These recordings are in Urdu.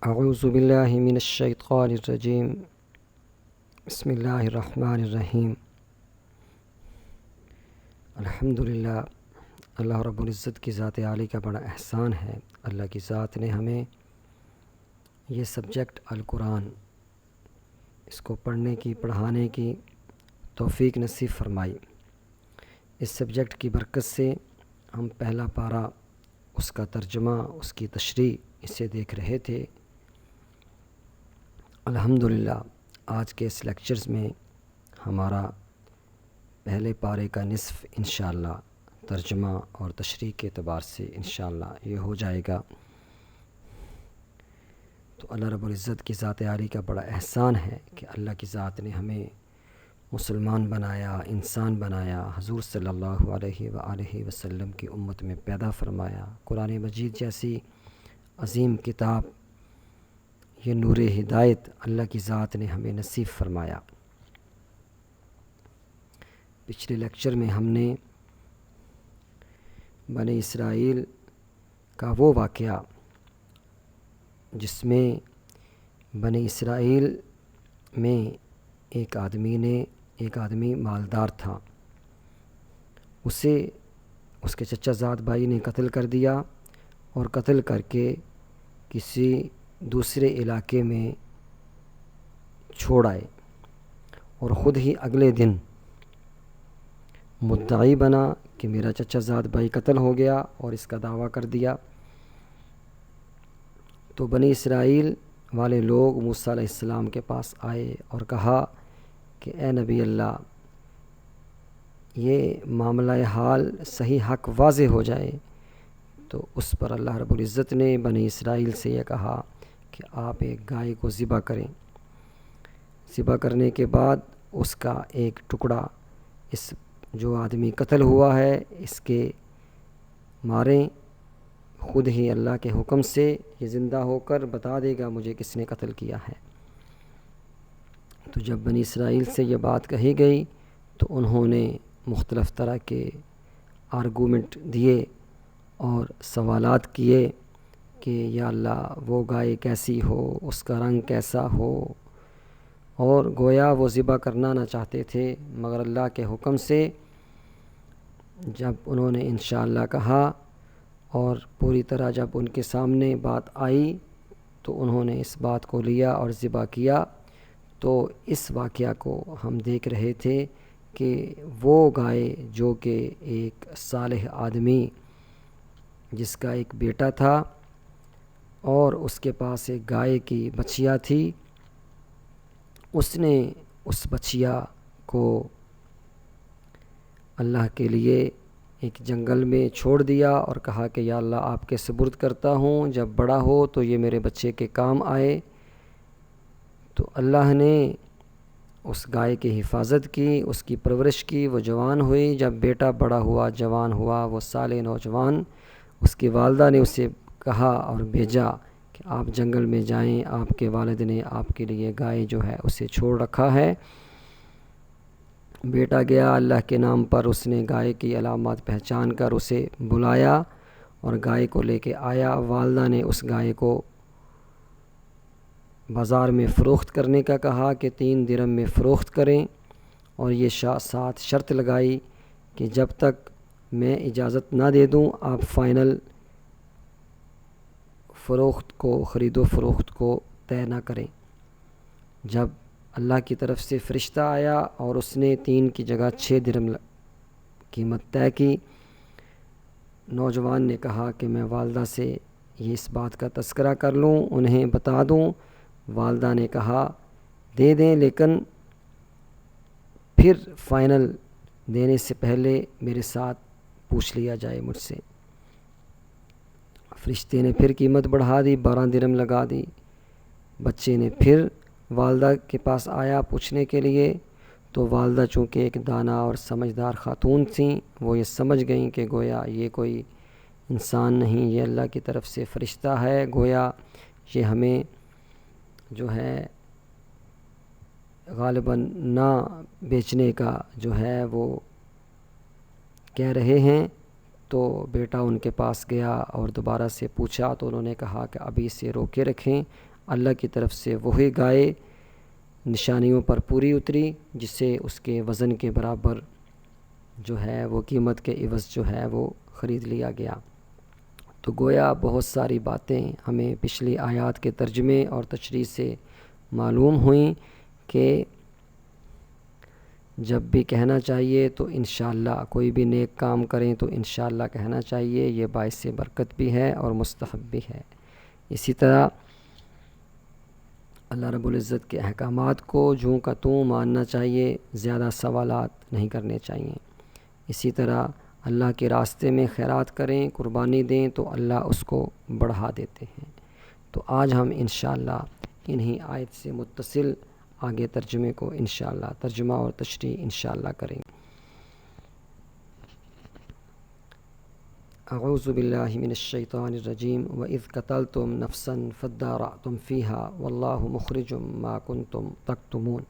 اعوذ باللہ من الشیطان الرجیم بسم اللہ الرحمن الرحیم الحمدللہ۔ اللہ رب العزت کی ذات عالی کا بڑا احسان ہے۔ اللہ کی ذات نے ہمیں یہ سبجیکٹ القرآن اس کو پڑھنے کی پڑھانے کی توفیق نصیب فرمائی۔ اس سبجیکٹ کی برکت سے ہم پہلا پارہ، اس کا ترجمہ، اس کی تشریح اسے دیکھ رہے تھے۔ الحمدللہ آج کے اس لیکچرز میں ہمارا پہلے پارے کا نصف انشاءاللہ ترجمہ اور تشریح کے اعتبار سے انشاءاللہ یہ ہو جائے گا۔ تو اللہ رب العزت کی ذات عالی کا بڑا احسان ہے کہ اللہ کی ذات نے ہمیں مسلمان بنایا، انسان بنایا، حضور صلی اللہ علیہ وآلہ وسلم کی امت میں پیدا فرمایا۔ قرآن مجید جیسی عظیم کتاب، یہ نور ہدایت اللہ کی ذات نے ہمیں نصیب فرمایا۔ پچھلے لیکچر میں ہم نے بنی اسرائیل کا وہ واقعہ جس میں بنی اسرائیل میں ایک آدمی مالدار تھا، اسے اس کے چچا زاد بھائی نے قتل کر دیا، اور قتل کر کے کسی دوسرے علاقے میں چھوڑ آئے، اور خود ہی اگلے دن مدعی بنا کہ میرا چچا زاد بھائی قتل ہو گیا، اور اس کا دعویٰ کر دیا۔ تو بنی اسرائیل والے لوگ موسیٰ علیہ السلام کے پاس آئے اور کہا کہ اے نبی اللہ، یہ معاملہ حال صحیح حق واضح ہو جائے۔ تو اس پر اللہ رب العزت نے بنی اسرائیل سے یہ کہا کہ آپ ایک گائے کو ذبح کریں۔ ذبح کرنے کے بعد اس کا ایک ٹکڑا اس جو آدمی قتل ہوا ہے اس کے ماریں، خود ہی اللہ کے حکم سے یہ زندہ ہو کر بتا دے گا مجھے کس نے قتل کیا ہے۔ تو جب بنی اسرائیل سے یہ بات کہی گئی تو انہوں نے مختلف طرح کے آرگومنٹ دیے اور سوالات کیے کہ یا اللہ وہ گائے کیسی ہو، اس کا رنگ کیسا ہو، اور گویا وہ ذبح کرنا نہ چاہتے تھے، مگر اللہ کے حکم سے جب انہوں نے انشاءاللہ کہا اور پوری طرح جب ان کے سامنے بات آئی تو انہوں نے اس بات کو لیا اور ذبح کیا۔ تو اس واقعہ کو ہم دیکھ رہے تھے کہ وہ گائے جو کہ ایک صالح آدمی جس کا ایک بیٹا تھا اور اس کے پاس ایک گائے کی بچیا تھی، اس نے اس بچیا کو اللہ کے لیے ایک جنگل میں چھوڑ دیا اور کہا کہ یا اللہ آپ کے سپرد کرتا ہوں، جب بڑا ہو تو یہ میرے بچے کے کام آئے۔ تو اللہ نے اس گائے کی حفاظت کی، اس کی پرورش کی، وہ جوان ہوئی۔ جب بیٹا بڑا ہوا، جوان ہوا، وہ صالح نوجوان، اس کی والدہ نے اسے کہا اور بھیجا کہ آپ جنگل میں جائیں، آپ کے والد نے آپ کے لیے گائے جو ہے اسے چھوڑ رکھا ہے۔ بیٹا گیا، اللہ کے نام پر اس نے گائے کی علامات پہچان کر اسے بلایا اور گائے کو لے کے آیا۔ والدہ نے اس گائے کو بازار میں فروخت کرنے کا کہا کہ 3 درہم میں فروخت کریں، اور یہ ساتھ شرط لگائی کہ جب تک میں اجازت نہ دے دوں آپ فائنل فروخت کو، خرید و فروخت کو طے نہ کریں۔ جب اللہ کی طرف سے فرشتہ آیا اور اس نے 3 کی جگہ 6 درہم قیمت طے کی، نوجوان نے کہا کہ میں والدہ سے یہ اس بات کا تذکرہ کر لوں، انہیں بتا دوں۔ والدہ نے کہا دے دیں، لیکن پھر فائنل دینے سے پہلے میرے ساتھ پوچھ لیا جائے مجھ سے۔ فرشتے نے پھر قیمت بڑھا دی، 12 درہم لگا دی۔ بچے نے پھر والدہ کے پاس آیا پوچھنے کے لیے، تو والدہ چونکہ ایک دانا اور سمجھدار خاتون تھیں، وہ یہ سمجھ گئیں کہ گویا یہ کوئی انسان نہیں، یہ اللہ کی طرف سے فرشتہ ہے، گویا یہ ہمیں جو ہے غالباً نہ بیچنے کا جو ہے وہ کہہ رہے ہیں۔ تو بیٹا ان کے پاس گیا اور دوبارہ سے پوچھا، تو انہوں نے کہا کہ ابھی اسے روکے رکھیں، اللہ کی طرف سے وہی گائے نشانیوں پر پوری اتری جسے اس کے وزن کے برابر جو ہے وہ قیمت کے عوض جو ہے وہ خرید لیا گیا۔ تو گویا بہت ساری باتیں ہمیں پچھلی آیات کے ترجمے اور تشریح سے معلوم ہوئیں کہ جب بھی کہنا چاہیے تو انشاءاللہ، کوئی بھی نیک کام کریں تو انشاءاللہ کہنا چاہیے، یہ باعث برکت بھی ہے اور مستحب بھی ہے۔ اسی طرح اللہ رب العزت کے احکامات کو جوں کا توں ماننا چاہیے، زیادہ سوالات نہیں کرنے چاہیے۔ اسی طرح اللہ کے راستے میں خیرات کریں، قربانی دیں تو اللہ اس کو بڑھا دیتے ہیں۔ تو آج ہم انشاءاللہ انہی آیت سے متصل آگے ترجمے کو انشاءاللہ ترجمہ اور تشریح انشاءاللہ کریں گے۔ اعوذ باللہ من الشیطان الرجیم وَإِذْ قَتَلْتُمْ نَفْسًا فَادَّارَأْتُمْ فِيهَا وَاللَّهُ مُخْرِجٌ مَا كُنْتُمْ تَكْتُمُونَ۔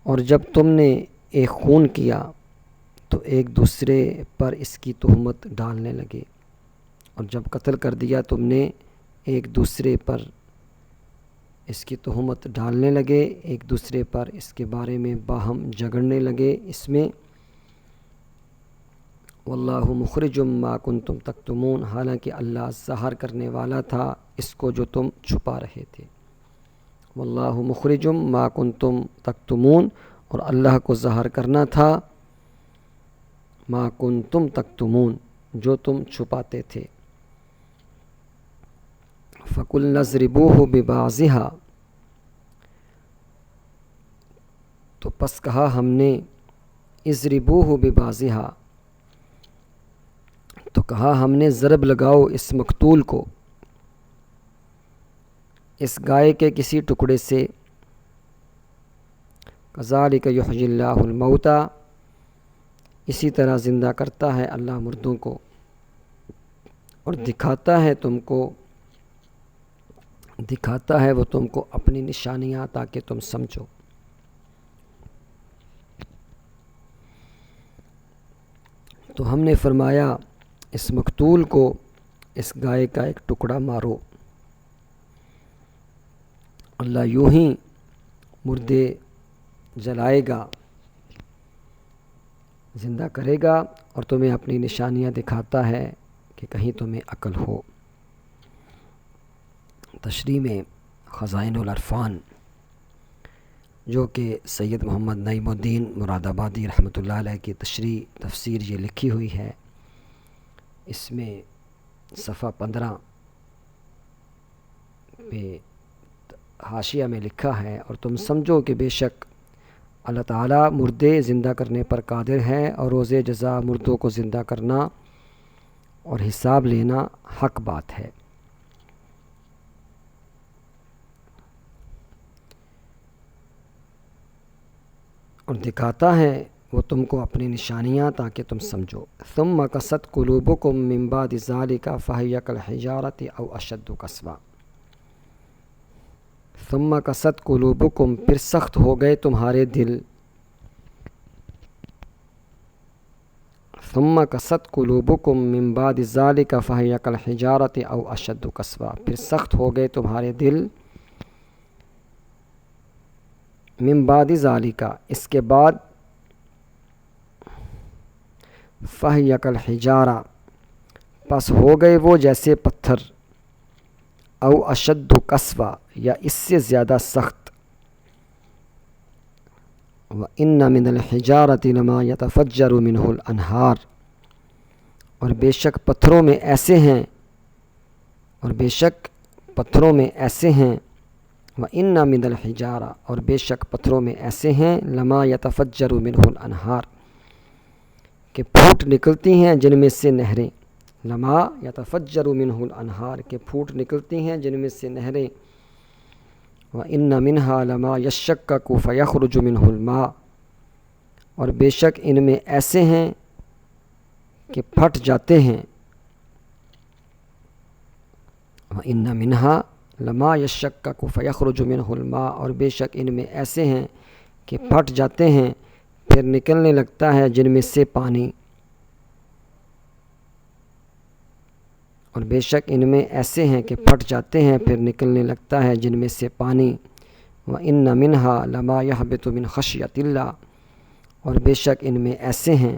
اور جب تم نے ایک خون کیا تو ایک دوسرے پر اس کی تہمت ڈالنے لگے، اور جب قتل کر دیا تم نے ایک دوسرے پر اس کی تہمت ڈالنے لگے، ایک دوسرے پر اس کے بارے میں باہم جھگڑنے لگے۔ اس میں واللہ مخرج ما کنتم تکتمون، حالانکہ اللہ ظاہر کرنے والا تھا اس کو جو تم چھپا رہے تھے۔ واللہ مخرج ما کنتم تکتمون، اور اللہ کو ظاہر کرنا تھا ما کنتم تکتمون، جو تم چھپاتے تھے۔ فَقُلْنَا اضْرِبُوهُ بِبَعْضِهَا، تو پس کہا ہم نے اضربوہ ببعضها، تو کہا ہم نے ضرب لگاؤ اس مقتول کو اس گائے کے کسی ٹکڑے سے۔ کذالک یحیی اللہ الموتى، اسی طرح زندہ کرتا ہے اللہ مردوں کو اور دکھاتا ہے وہ تم کو اپنی نشانیاں تاکہ تم سمجھو۔ تو ہم نے فرمایا اس مقتول کو اس گائے کا ایک ٹکڑا مارو، اللہ یوں ہی مردے جلائے گا، زندہ کرے گا، اور تمہیں اپنی نشانیاں دکھاتا ہے کہ کہیں تمہیں عقل ہو۔ تشریح میں خزائن العرفان، جو کہ سید محمد نعیم الدین مراد آبادی رحمۃ اللہ علیہ کی تفسیر یہ لکھی ہوئی ہے، اس میں صفحہ 15 پہ حاشیہ میں لکھا ہے، اور تم سمجھو کہ بے شک اللہ تعالیٰ مردے زندہ کرنے پر قادر ہے، اور روز جزا مردوں کو زندہ کرنا اور حساب لینا حق بات ہے۔ اور دکھاتا ہے وہ تم کو اپنی نشانیاں تاکہ تم سمجھو۔ ثم قست قلوبکم من بعد ذلک فہی کالحجارۃ او اشد قسوہ، ثم قست قلوبکم، پھر سخت ہو گئے تمہارے دل، ثم قست قلوبکم من بعد ذلک فہی کالحجارۃ او اشد قسوہ، پھر سخت ہو گئے تمہارے دل من بعد ذالک، اس کے بعد، فہی کالحجارہ، پس ہو گئے وہ جیسے پتھر، او اشد قسوہ، یا اس سے زیادہ سخت، وَإِنَّ مِنَ الْحِجَارَةِ لَمَا يَتَفَجَّرُ مِنْهُ الْأَنْهَارُ، اور بے شک پتھروں میں ایسے ہیں، وَإِنَّ مِنَ الْحِجَارَةِ، اور بے شک پتھروں میں ایسے ہیں، لَمَا يَتَفَجَّرُ مِنْهُ الْأَنْهَارُ، کہ پھوٹ نکلتی ہیں جن میں سے نہریں، لما یتفجر منہ الانہار، کہ پھوٹ نکلتی ہیں جن میں سے نہریں، وَإِنَّ مِنْهَا لَمَا يَشَّقَّقُ فَيَخْرُجُ مِنْهُ الْمَاءُ، اور بے شک ان میں ایسے ہیں کہ پھٹ جاتے ہیں، وَإِنَّ مِنْهَا لَمَا يَشَّقَّقُ فَيَخْرُجُ مِنْهُ الْمَاءُ، اور بے شک ان میں ایسے ہیں کہ پھٹ جاتے ہیں پھر نکلنے لگتا ہے جن میں سے پانی، اور بے شک ان میں ایسے ہیں کہ پھٹ جاتے ہیں پھر نکلنے لگتا ہے جن میں سے پانی۔ وَإِنَّ مِنْهَا لَمَا يَهْبِطُ مِنْ خَشْيَةِ اللَّهِ، اور بے شک ان میں ایسے ہیں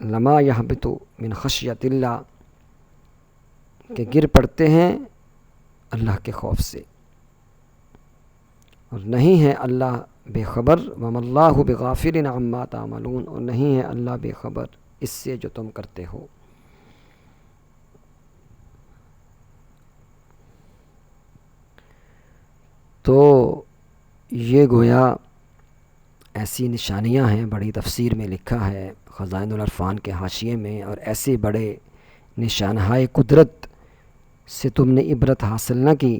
لَمَا يَهْبِطُ مِنْ خَشْيَةِ اللَّهِ کہ گر پڑتے ہیں اللہ کے خوف سے، اور نہیں ہے اللہ بے خبر، وَمَا اللَّهُ بِغَافِلٍ عَمَّا تَعْمَلُونَ، اور نہیں ہے اللہ بے خبر اس سے جو تم کرتے ہو۔ تو یہ گویا ایسی نشانیاں ہیں، بڑی تفسیر میں لکھا ہے خزائن العرفان کے حاشیے میں، اور ایسے بڑے نشانہائے قدرت سے تم نے عبرت حاصل نہ کی۔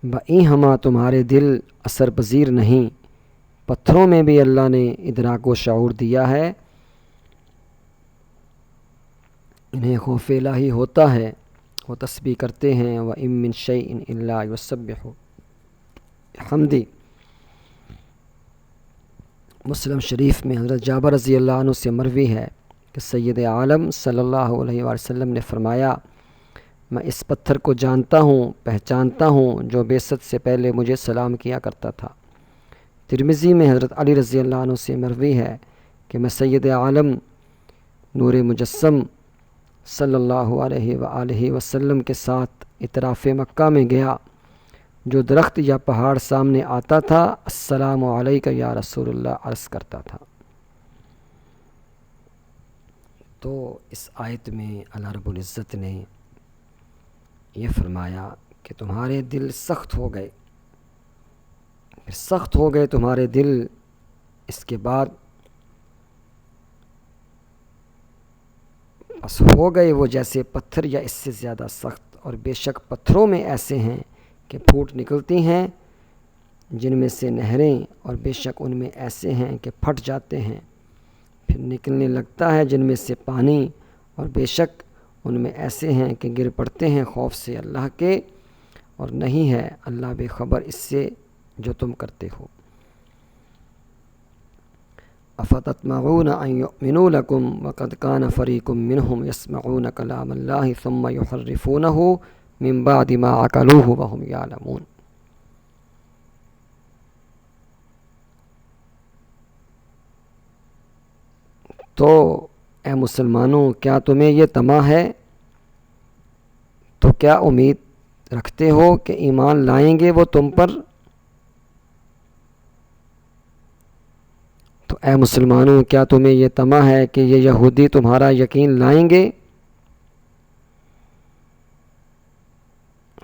بَإِن ہما تمہارے دل اثر پذیر نہیں، پتھروں میں بھی اللہ نے ادراک و شعور دیا ہے، انہیں خوف الہی ہوتا ہے، وہ تسبیح کرتے ہیں۔ وَإِن مِّن شَيْءٍ إِلَّا يُسَبِّحُ بِحَمْدِهِ۔ مسلم شریف میں حضرت جابر رضی اللہ عنہ سے مروی ہے کہ سید عالم صلی اللہ علیہ وآلہ وسلم نے فرمایا، میں اس پتھر کو جانتا ہوں، پہچانتا ہوں جو بعثت سے پہلے مجھے سلام کیا کرتا تھا۔ ترمذی میں حضرت علی رضی اللہ عنہ سے مروی ہے کہ میں سید عالم نور مجسم صلی اللہ علیہ وآلہ وسلم کے ساتھ اطراف مکہ میں گیا، جو درخت یا پہاڑ سامنے آتا تھا السلام علیکہ یا رسول اللہ عرض کرتا تھا۔ تو اس آیت میں اللہ رب العزت نے یہ فرمایا کہ تمہارے دل سخت ہو گئے، پھر سخت ہو گئے تمہارے دل، اس کے بعد بس ہو گئے وہ جیسے پتھر یا اس سے زیادہ سخت، اور بے شک پتھروں میں ایسے ہیں کہ پھوٹ نکلتی ہیں جن میں سے نہریں، اور بے شک ان میں ایسے ہیں کہ پھٹ جاتے ہیں پھر نکلنے لگتا ہے جن میں سے پانی، اور بے شک ان میں ایسے ہیں کہ گر پڑتے ہیں خوف سے اللہ کے، اور نہیں ہے اللہ بے خبر اس سے جو تم کرتے ہو۔ افتطمعون ان یؤمنوا لکم وقد کان فریق منہم یسمعون کلام اللہ ثم یحرفونہ من بعد ما عقلوہ وہم یعلمون۔ تو اے مسلمانوں، کیا تمہیں یہ طمع ہے؟ تو کیا امید رکھتے ہو کہ ایمان لائیں گے وہ تم پر؟ تو اے مسلمانوں، کیا تمہیں یہ طمع ہے کہ یہ یہودی تمہارا یقین لائیں گے؟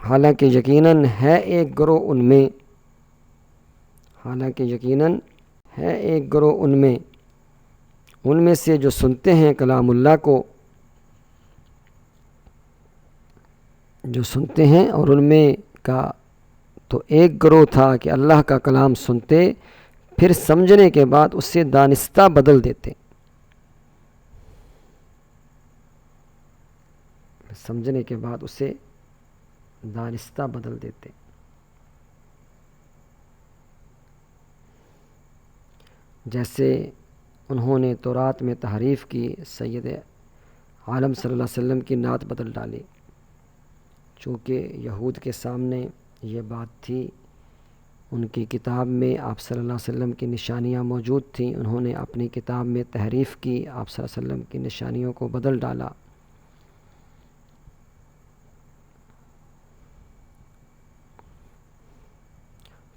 حالانکہ یقیناً ہے ایک گروہ ان میں سے جو سنتے ہیں کلام اللہ کو، اور ان میں کا تو ایک گروہ تھا کہ اللہ کا کلام سنتے، پھر سمجھنے کے بعد اسے دانستہ بدل دیتے۔ جیسے انہوں نے تورات میں تحریف کی، سید عالم صلی اللہ علیہ وسلم کی نعت بدل ڈالی۔ چونکہ یہود کے سامنے یہ بات تھی، ان کی کتاب میں آپ صلی اللہ علیہ وسلم کی نشانیاں موجود تھیں، انہوں نے اپنی کتاب میں تحریف کی، آپ صلی اللہ علیہ وسلم کی نشانیوں کو بدل ڈالا۔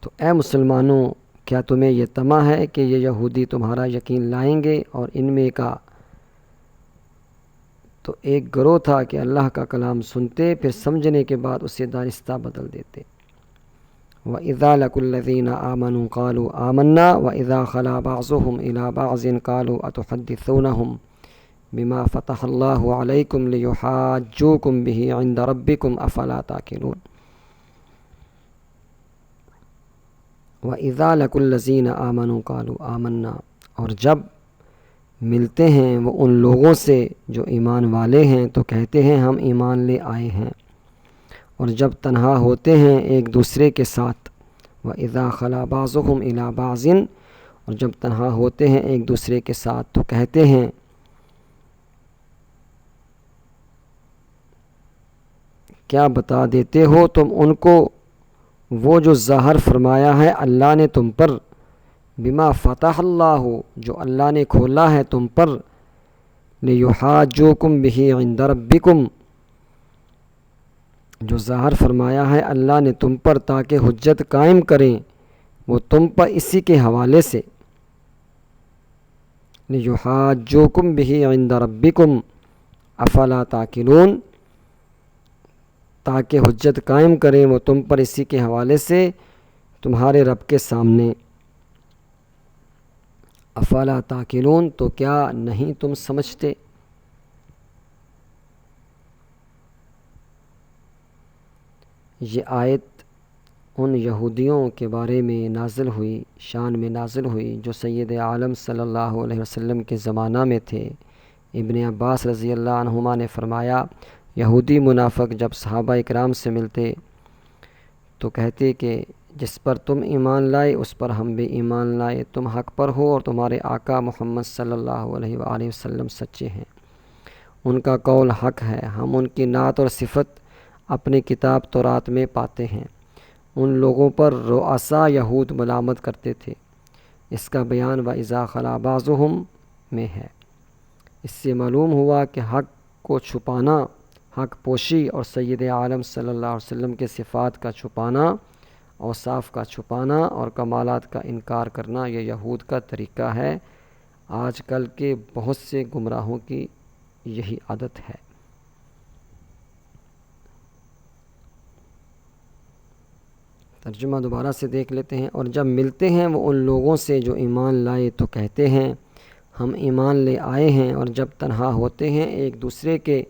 تو اے مسلمانوں، کیا تمہیں یہ طمع ہے کہ یہ یہودی تمہارا یقین لائیں گے؟ اور ان میں کا تو ایک گروہ تھا کہ اللہ کا کلام سنتے، پھر سمجھنے کے بعد اسے دانستہ بدل دیتے۔ وَإِذَا لَقُوا الَّذِينَ آمَنُوا قَالُوا آمَنَّا وَإِذَا خَلَا بَعْضُهُمْ إِلَىٰ بَعْضٍ قَالُوا أَتُحَدِّثُونَهُم بِمَا فَتَحَ اللَّهُ عَلَيْكُمْ لِيُحَاجُّوكُم بِهِ عِندَ رَبِّكُمْ أَفَلَا تَعْقِلُونَ۔ وَإِذَا لَقُوا الَّذِينَ آمَنُوا قَالُوا آمَنَّا، اور جب ملتے ہیں وہ ان لوگوں سے جو ایمان والے ہیں تو کہتے ہیں ہم ایمان لے آئے ہیں، اور جب تنہا ہوتے ہیں ایک دوسرے کے ساتھ، وَإِذَا خَلَا بَعْضُهُمْ إِلَىٰ بَعْضٍ، اور جب تنہا ہوتے ہیں ایک دوسرے کے ساتھ تو کہتے ہیں کیا بتا دیتے ہو تم ان کو وہ جو ظاہر فرمایا ہے اللہ نے تم پر، بما فتح اللہ، جو اللہ نے کھولا ہے تم پر، لیحاجوکم بہ عند ربکم، جو ظاہر فرمایا ہے اللہ نے تم پر تاکہ حجت قائم کریں وہ تم پر اسی کے حوالے سے، لیحاجوکم بہ عند ربکم افلا تعقلون، تاکہ حجت قائم کریں وہ تم پر اسی کے حوالے سے تمہارے رب کے سامنے، افلا تعقلون، تو کیا نہیں تم سمجھتے؟ یہ آیت ان یہودیوں کے بارے میں نازل ہوئی، شان میں نازل ہوئی جو سید عالم صلی اللہ علیہ وسلم کے زمانہ میں تھے۔ ابن عباس رضی اللہ عنہما نے فرمایا یہودی منافق جب صحابہ اکرام سے ملتے تو کہتے کہ جس پر تم ایمان لائے اس پر ہم بھی ایمان لائے، تم حق پر ہو اور تمہارے آقا محمد صلی اللہ علیہ وآلہ وسلم سچے ہیں، ان کا قول حق ہے، ہم ان کی نعت اور صفت اپنی کتاب تورات میں پاتے ہیں۔ ان لوگوں پر رؤساء یہود ملامت کرتے تھے، اس کا بیان وَإِذَا خَلَا بَعْضُهُمْ میں ہے۔ اس سے معلوم ہوا کہ حق کو چھپانا، حق پوشی اور سید عالم صلی اللہ علیہ وسلم کے صفات کا چھپانا، اوصاف کا چھپانا اور کمالات کا انکار کرنا یہ یہود کا طریقہ ہے۔ آج کل کے بہت سے گمراہوں کی یہی عادت ہے۔ ترجمہ دوبارہ سے دیکھ لیتے ہیں۔ اور جب ملتے ہیں وہ ان لوگوں سے جو ایمان لائے تو کہتے ہیں ہم ایمان لے آئے ہیں، اور جب تنہا ہوتے ہیں ایک دوسرے کے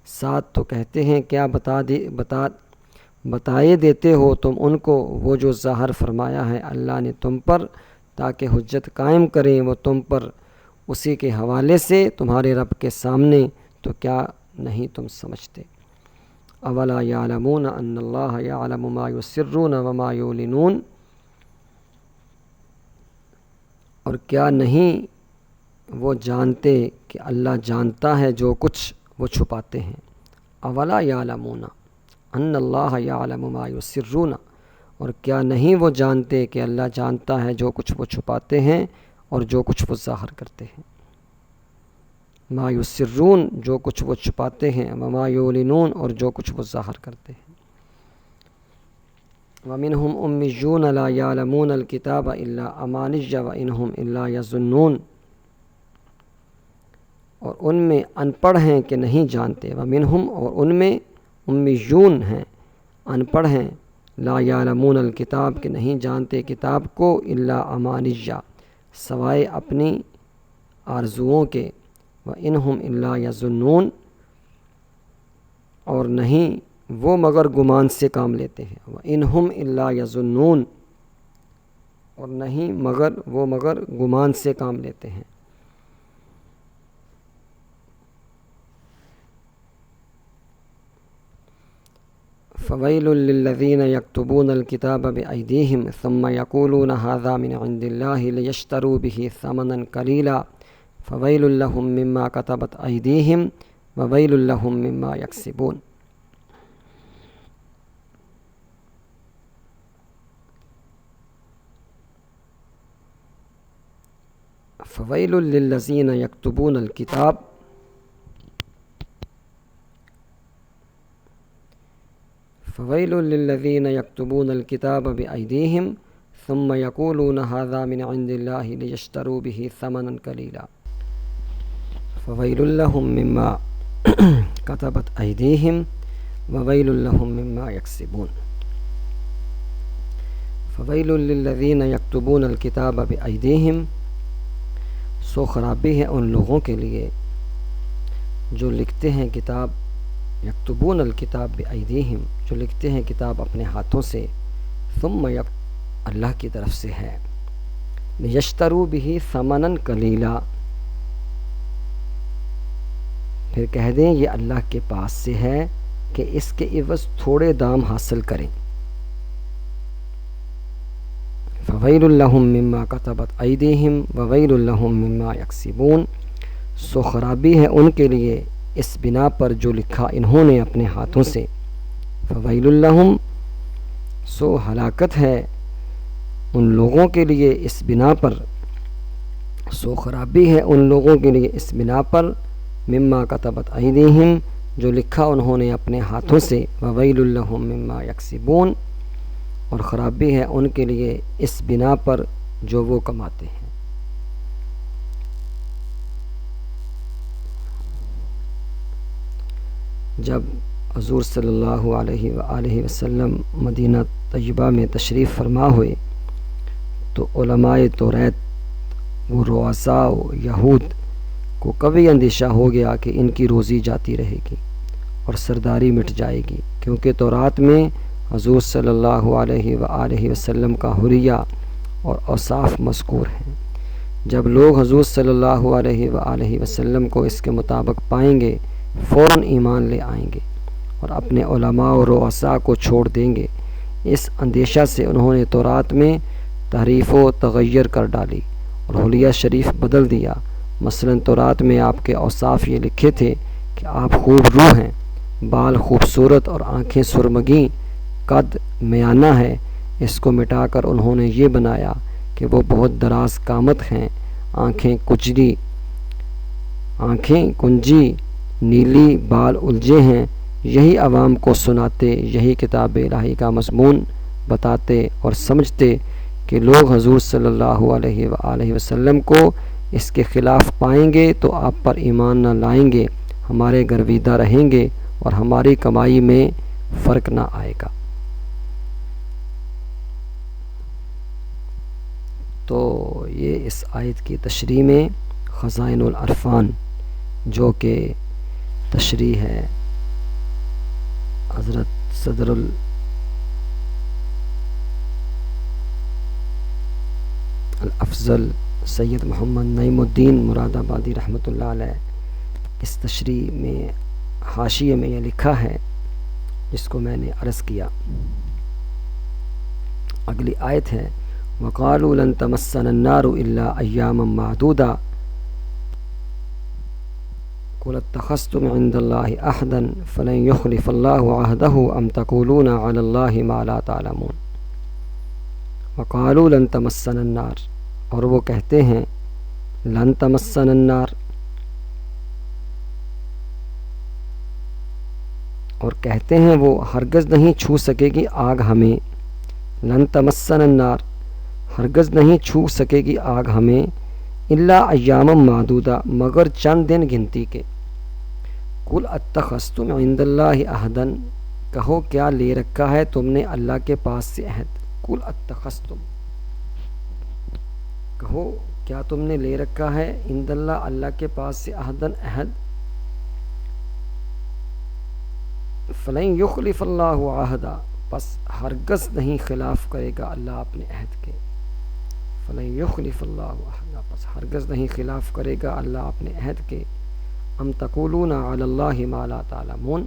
ساتھ تو کہتے ہیں کیا بتائے دیتے ہو تم ان کو وہ جو ظاہر فرمایا ہے اللہ نے تم پر تاکہ حجت قائم کریں وہ تم پر اسی کے حوالے سے تمہارے رب کے سامنے، تو کیا نہیں تم سمجھتے؟ اولا یعلمون ان اللہ یعلم ما یسرون وما یعلنون، اور کیا نہیں وہ جانتے کہ اللہ جانتا ہے جو کچھ وہ چھپاتے ہیں۔ اولا یعلمون ان اللہ یعلم ما یسرون، اور کیا نہیں وہ جانتے کہ اللہ جانتا ہے جو کچھ وہ چھپاتے ہیں اور جو کچھ وہ ظاہر کرتے ہیں۔ ما یسرون، جو کچھ وہ چھپاتے ہیں، وما یعلنون، اور جو کچھ وہ ظاہر کرتے ہیں۔ وَمِنْهُمْ أُمِّيُّونَ لَا يَعْلَمُونَ الْكِتَابَ إِلَّا أَمَانِيَّ وَإِنْهُمْ إِلَّا يَظُنُّونَ، اور ان میں ان پڑھ ہیں کہ نہیں جانتے، وَمِنْهُمْ، اور ان میں امیون ہیں، ان پڑھ ہیں، لا یعلمون الکتاب، کہ نہیں جانتے کتاب کو، الا امانیہ، سوائے اپنی آرزوؤں کے، وَإِنْهُمْ إِلَّا يَظُنُّونَ، اور نہیں وہ مگر گمان سے کام لیتے ہیں، وَإِنْهُمْ إِلَّا يَظُنُّونَ، اور نہیں مگر گمان سے کام لیتے ہیں۔ فویل للذین یکتبون الکتاب بأیدیہم ثم یقولون ھذا من عند اللہ لیشتروا بہ ثمنا قلیلا فویل لہم مما کتبت ایدیہم وویل لہم مما یکسبون۔ فویل للذین یکتبون الکتاب، فویل للذین یکتبون الکتاب بأیدیہم ثم یقولون ھذا من عند اللہ لیشتروا بہ ثمنا قلیلا فویل لہم مما کتبت ایدیہم وویل لہم مما یکسبون۔ فویل للذین یکتبون الکتاب بأیدیہم، سو خرابی ہے ان لوگوں کے لیے جو لکھتے ہیں کتاب، یکتبون الکتاب بأیدیہم، جو لکھتے ہیں کتاب اپنے ہاتھوں سے، ثم اللہ کی طرف سے ہے، لیشتروا بہ ثمنا قلیلا، پھر کہہ دیں یہ اللہ کے پاس سے ہے کہ اس کے عوض تھوڑے دام حاصل کریں۔ فویل لہم مما کتبت ایدیہم وویل لہم مما یکسبون، سو خرابی ہے ان کے لیے اس بنا پر جو لکھا انہوں نے اپنے ہاتھوں سے، فویل لہم، سو ہلاکت ہے ان لوگوں کے لیے اس بنا پر، سو خرابی ہے ان لوگوں کے لیے اس بنا پر، مما کتبت ایدیہم، جو لکھا انہوں نے اپنے ہاتھوں سے، وویل لہم مما یکسبون، اور خرابی ہے ان کے لیے اس بنا پر جو وہ کماتے ہیں۔ جب حضور صلی اللہ علیہ وآلہ وسلم مدینہ طیبہ میں تشریف فرما ہوئے تو علماء توریت وہ رؤساء و یہود کو کبھی اندیشہ ہو گیا کہ ان کی روزی جاتی رہے گی اور سرداری مٹ جائے گی، کیونکہ تورات میں حضور صلی اللہ علیہ وآلہ وسلم کا حلیہ اور اوصاف مذکور ہیں۔ جب لوگ حضور صلی اللہ علیہ وآلہ وسلم کو اس کے مطابق پائیں گے فوراً ایمان لے آئیں گے اور اپنے علماء و رؤساء کو چھوڑ دیں گے۔ اس اندیشہ سے انہوں نے تورات میں تحریف و تغیر کر ڈالی اور حلیہ شریف بدل دیا۔ مثلاً تورات میں آپ کے اوصاف یہ لکھے تھے کہ آپ خوب روح ہیں، بال خوبصورت اور آنکھیں سرمگیں، قد میانہ ہے۔ اس کو مٹا کر انہوں نے یہ بنایا کہ وہ بہت دراز قامت ہیں، آنکھیں کنجی نیلی، بال الجھے ہیں۔ یہی عوام کو سناتے، یہی کتاب الہی کا مضمون بتاتے اور سمجھتے کہ لوگ حضور صلی اللہ علیہ وآلہ وسلم کو اس کے خلاف پائیں گے تو آپ پر ایمان نہ لائیں گے، ہمارے گرویدہ رہیں گے اور ہماری کمائی میں فرق نہ آئے گا۔ تو یہ اس آیت کی تشریح میں خزائن العرفان، جو کہ تشریح ہے حضرت صدر الافضل سید محمد نعیم الدین مراد آبادی رحمۃ اللہ علیہ، اس تشریح میں حاشیے میں یہ لکھا ہے جس کو میں نے عرض کیا۔ اگلی آیت ہے وَقَالُوا لَن تَمَسَّنَا النَّارُ إِلَّا أَيَّامًا مَعْدُودًا قُلِ اتَّخَذْتُمْ عِندَ اللَّهِ عَهْدًا فَلَن يُخْلِفَ اللَّهُ عَهْدَهُ أَمْ تَقُولُونَ عَلَى اللَّهِ مَا لَا تَعْلَمُونَ۔ وَقَالُوا لَن تَمَسَّنَا النَّارُ، اور وہ کہتے ہیں لن تمسنا النار، اور کہتے ہیں وہ ہرگز نہیں چھو سکے گی آگ ہمیں، لن تمسنا النار، ہرگز نہیں چھو سکے گی آگ ہمیں، الا ایاما معدودہ، مگر چند دن گنتی کے۔ قل اتخذتم عند اللہ عہدا، کہو کیا لے رکھا ہے تم نے اللہ کے پاس سے عہد، قل اتخذتم، کہو کیا تم نے لے رکھا ہے عند اللہ، اللہ کے پاس سے عہدا، عہد، فلن یخلف اللہ عہدا، پس ہرگز نہیں خلاف کرے گا اللہ اپنے عہد کے، فلن یخلف اللہ عہدا، پس ہرگز نہیں خلاف کرے گا اللہ اپنے عہد کے، ام تقولون علی اللہ ما لا تعلمون،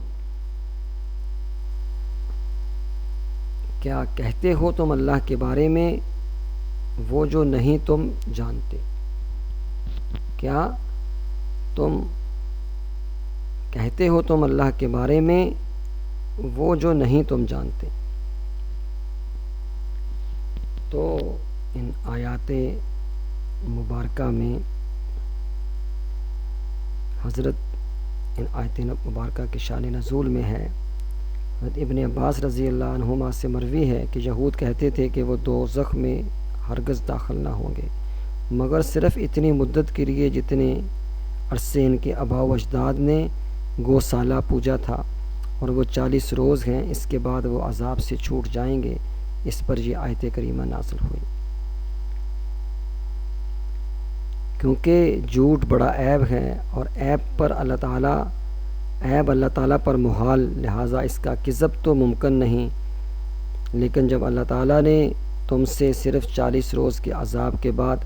کیا کہتے ہو تم اللہ کے بارے میں وہ جو نہیں تم جانتے، کیا تم کہتے ہو تم اللہ کے بارے میں وہ جو نہیں تم جانتے۔ تو ان آیات مبارکہ میں حضرت ان آیت مبارکہ کی شان نزول میں ہے، حضرت ابن عباس رضی اللہ عنہما سے مروی ہے کہ یہود کہتے تھے کہ وہ دوزخ میں ہرگز داخل نہ ہوں گے مگر صرف اتنی مدت کے لیے جتنے عرصے ان کے آباء و اجداد نے گوسالہ پوجا تھا، اور وہ 40 روز ہیں، اس کے بعد وہ عذاب سے چھوٹ جائیں گے۔ اس پر یہ آیت کریمہ نازل ہوئی، کیونکہ جھوٹ بڑا عیب ہے اور عیب پر اللہ تعالیٰ پر محال، لہٰذا اس کا کذب تو ممکن نہیں، لیکن جب اللہ تعالیٰ نے تم سے صرف 40 روز کے عذاب کے بعد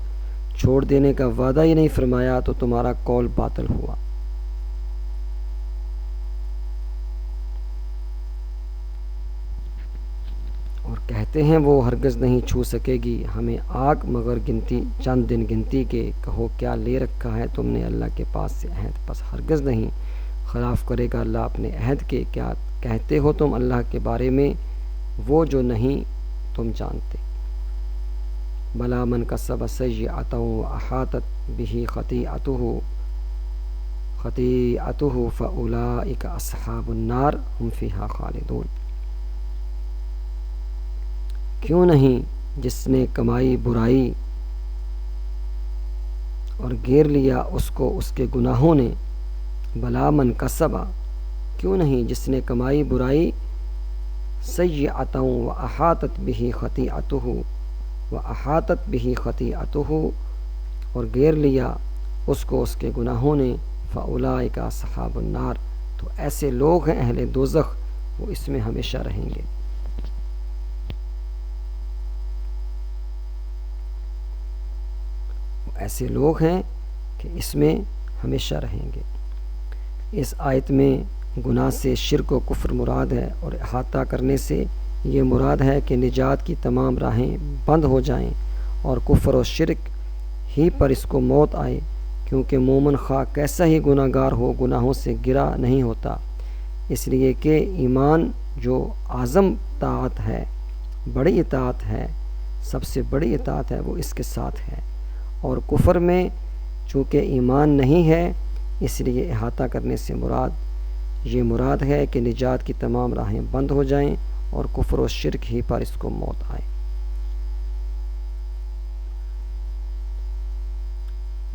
چھوڑ دینے کا وعدہ ہی نہیں فرمایا تو تمہارا قول باطل ہوا۔ اور کہتے کہتے ہیں وہ ہرگز نہیں چھو سکے گی ہمیں آگ مگر گنتی چند دن گنتی کے، کہو کیا لے رکھا ہے تم نے اللہ کے پاس سے عہد، پس ہرگز نہیں خلاف کرے گا اللہ اپنے عہد کے، کیا کہتے ہو تم اللہ کے بارے میں وہ جو نہیں تم جانتے۔ بلا من کسب سیئۃ واحاطت بہ خطیئتہ فاولئک اصحاب النار ہم فیہا خالدون۔ کیوں نہیں جس نے کمائی برائی اور گھیر لیا اس کو اس کے گناہوں نے، بلا من کسبا، کیوں نہیں جس نے کمائی برائی، سیئۃ واحاطت بہ خطیئتہ اور گھیر لیا اس کو اس کے گناہوں نے، فاولئک اصحاب النار، تو ایسے لوگ ہیں اہل دوزخ، وہ اس میں ہمیشہ رہیں گے۔ ایسے لوگ ہیں کہ اس میں ہمیشہ رہیں گے۔ اس آیت میں گناہ سے شرک و کفر مراد ہے، اور احاطہ کرنے سے یہ مراد ہے کہ نجات کی تمام راہیں بند ہو جائیں اور کفر و شرک ہی پر اس کو موت آئے، کیونکہ مومن خواہ کیسا ہی گناہ گار ہو گناہوں سے گرا نہیں ہوتا، اس لیے کہ ایمان جو اعظم طاعت ہے، بڑی اطاعت ہے، سب سے بڑی اطاعت ہے، وہ اس کے ساتھ ہے، اور کفر میں چونکہ ایمان نہیں ہے اس لیے احاطہ کرنے سے یہ مراد ہے کہ نجات کی تمام راہیں بند ہو جائیں اور کفر و شرک ہی پر اس کو موت آئے۔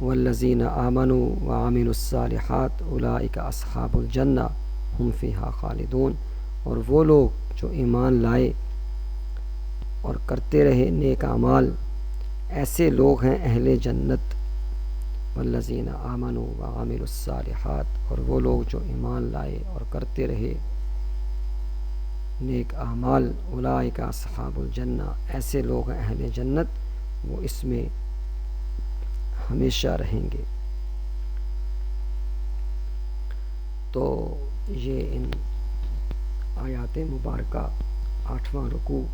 والذین آمنوا وعملوا الصالحات اولئک اصحاب الجنہ ہم فیہا خالدون، اور وہ لوگ جو ایمان لائے اور کرتے رہے نیک اعمال، ایسے لوگ ہیں اہل جنت۔ والذین آمنوا وعملوا الصالحات، اور وہ لوگ جو ایمان لائے اور کرتے رہے نیک اعمال، اولئک اصحاب الجنہ، ایسے لوگ ہیں اہل جنت، وہ اس میں ہمیشہ رہیں گے۔ تو یہ ان آیات مبارکہ 8واں رکوع،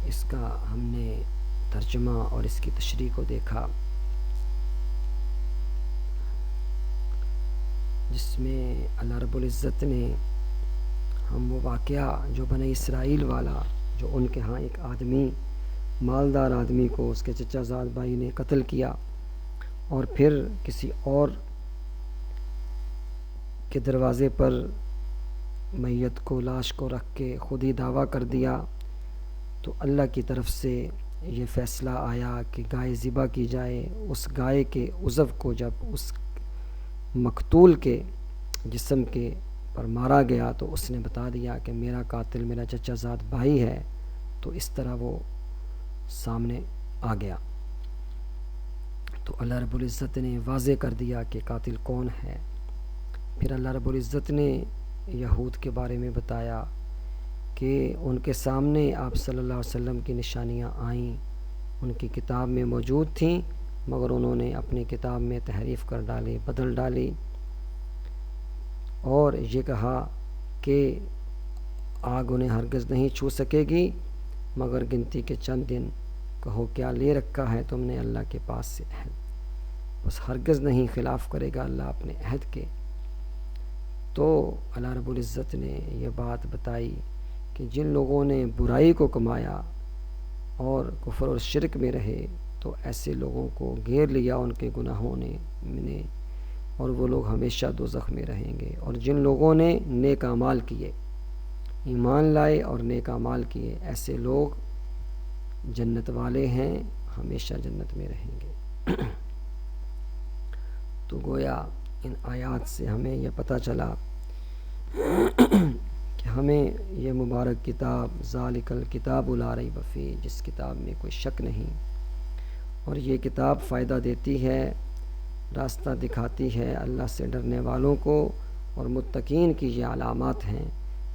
اس کا ہم نے ترجمہ اور اس کی تشریح کو دیکھا، جس میں اللہ رب العزت نے ہم وہ واقعہ جو بنی اسرائیل والا، جو ان کے ہاں ایک آدمی، مالدار آدمی کو اس کے چچا زاد بھائی نے قتل کیا، اور پھر کسی اور کے دروازے پر میت کو، لاش کو رکھ کے خود ہی دعویٰ کر دیا، تو اللہ کی طرف سے یہ فیصلہ آیا کہ گائے ذبح کی جائے۔ اس گائے کے عضو کو جب اس مقتول کے جسم کے پر مارا گیا تو اس نے بتا دیا کہ میرا قاتل میرا چچا زاد بھائی ہے، تو اس طرح وہ سامنے آ گیا، تو اللہ رب العزت نے واضح کر دیا کہ قاتل کون ہے۔ پھر اللہ رب العزت نے یہود کے بارے میں بتایا کہ ان کے سامنے آپ صلی اللہ علیہ وسلم کی نشانیاں آئیں، ان کی کتاب میں موجود تھیں، مگر انہوں نے اپنی کتاب میں تحریف کر ڈالی، بدل ڈالی، اور یہ کہا کہ آگ انہیں ہرگز نہیں چھو سکے گی مگر گنتی کے چند دن، کہو کیا لے رکھا ہے تم نے اللہ کے پاس سے عہد، بس ہرگز نہیں خلاف کرے گا اللہ اپنے عہد کے۔ تو اللہ رب العزت نے یہ بات بتائی کہ جن لوگوں نے برائی کو کمایا اور کفر اور شرک میں رہے، تو ایسے لوگوں کو گھیر لیا ان کے گناہوں نے، اور وہ لوگ ہمیشہ دوزخ میں رہیں گے۔ اور جن لوگوں نے نیک اعمال کیے، ایمان لائے اور نیک اعمال کیے، ایسے لوگ جنت والے ہیں، ہمیشہ جنت میں رہیں گے۔ تو گویا ان آیات سے ہمیں یہ پتہ چلا کہ ہمیں یہ مبارک کتاب ذالک الکتاب لا ریب فیہ، جس کتاب میں کوئی شک نہیں، اور یہ کتاب فائدہ دیتی ہے، راستہ دکھاتی ہے اللہ سے ڈرنے والوں کو، اور متقین کی یہ علامات ہیں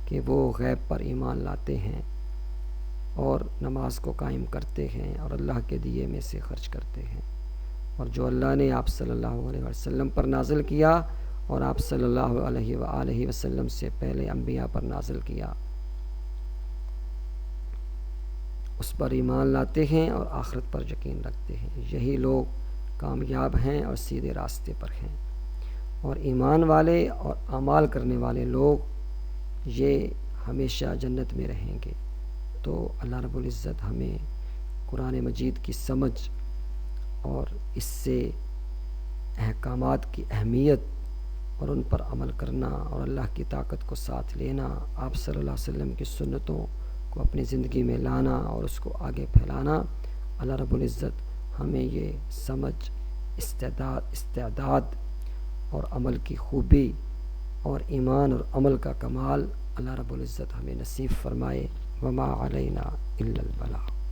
کہ وہ غیب پر ایمان لاتے ہیں اور نماز کو قائم کرتے ہیں اور اللہ کے دیے میں سے خرچ کرتے ہیں، اور جو اللہ نے آپ صلی اللہ علیہ وسلم پر نازل کیا اور آپ صلی اللہ علیہ وآلہ وسلم سے پہلے انبیاء پر نازل کیا، اس پر ایمان لاتے ہیں اور آخرت پر یقین رکھتے ہیں، یہی لوگ کامیاب ہیں اور سیدھے راستے پر ہیں۔ اور ایمان والے اور اعمال کرنے والے لوگ یہ ہمیشہ جنت میں رہیں گے۔ تو اللہ رب العزت ہمیں قرآن مجید کی سمجھ اور اس سے احکامات کی اہمیت اور ان پر عمل کرنا اور اللہ کی طاقت کو ساتھ لینا، آپ صلی اللہ علیہ وسلم کی سنتوں کو اپنی زندگی میں لانا اور اس کو آگے پھیلانا، اللہ رب العزت ہمیں یہ سمجھ، استعداد اور عمل کی خوبی اور ایمان اور عمل کا کمال اللہ رب العزت ہمیں نصیب فرمائے۔ وما علینا الا البلاغ۔